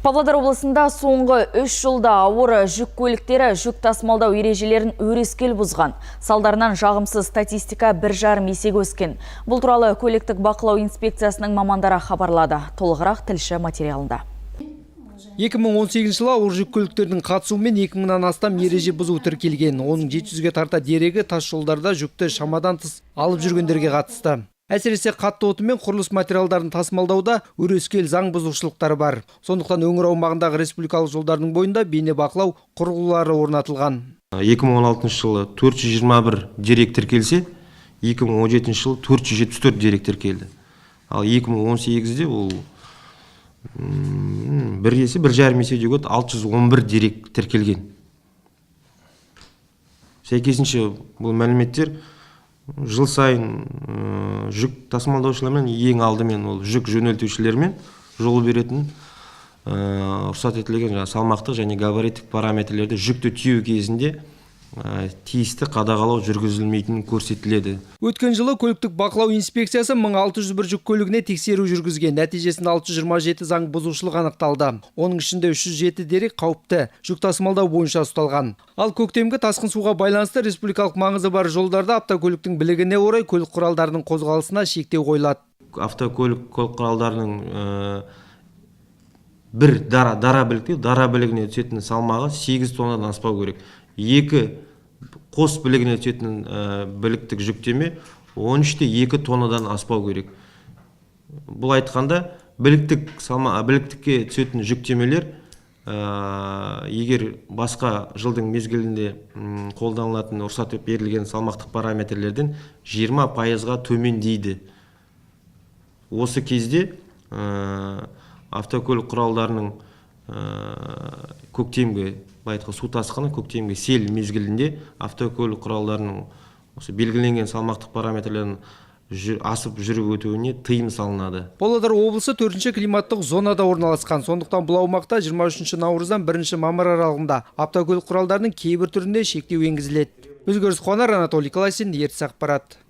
Павлодар облысында соңғы 3 жылда ауыр жүк көліктері жүк тасымалдау ережелерін өрескел бұзған. Салдарынан жағымсыз статистика 1,5 есеге өскен. Бұл туралы көліктік бақылау инспекциясының мамандары хабарлады. Толығырақ тілші материалында. 2018 жылы ауыр жүк көліктердің қатысуымен 2000-нан астам ереже бұзу тіркелген. Оның 700-ге тарта дерегі тас жолдарда жүкті шамадан тыс алып жүргендерге қатысты. Әсіресе қатты отын мен құрылыс материалдарын тасымалдауда өрескел заң бұзушылықтары бар. Сондықтан өңір аумағындағы республикалық жолдардың бойында бейне бақылау құрылғылары орнатылған. 2016 жылы 421 дерек тіркелсе, 2017 жылы 474 дерек тіркелді. Ал 2018-де ол 1,5 есеге көбейіп 611 дерек тіркелген. Сәйкесінше бұл мәліметтер жыл сайын жүк тасымалдаушылармен ең алдымен ол жүк жөнелтушілермен жол беретін рұқсат етілген салмақтық және габариттік параметрлерді жүкті тиеу кезінде тиісті қадағалау жүргізілмейтінін көрсетіледі. Өткен жылы көліктік бақылау инспекциясы 1601 жүк көлігіне тексеру жүргізген. Нәтижесінде 627 заң бұзушылық анықталды. Оның ішінде 307 дерек қауіпті жүк тасымалдау бойынша ұсталған. Ал көктемгі тасқын суға байланысты республикалық маңызы бар жолдарда автокөліктің білігіне орай көлік құралдарының қозғалысына шектеу қойылады. Автокөлік құралдарының бір дара білігіне түсетін салмағы 8 тоннадан аспау керек. Екі қос білігіне түсетін біліктік жүктеме 13,2 тоннадан аспау керек. Бұл айтқанда біліктікке түсетін жүктемелер егер басқа жылдың мезгілінде қолданылатын рұқсат берілген салмақтық параметрлерден 20%-ға төмендейді. Осы кезде автокөлік құралдарының көктемгі су тасқыны, көктемгі сел мезгілінде автокөлік құралдарының белгіленген салмақтық параметрлерін асып жүріп өтуіне тыйым салынады. Павлодар облысы 4-ші климаттық зонада орналасқан. Сондықтан бұл аумақта 23 наурыздан 1 мамыр аралығында автокөлік құралдарының кейбір түрінде шектеу енгізіледі. Өзгеріс Қуанар, Анатолий Класин, ертіс ақпарат.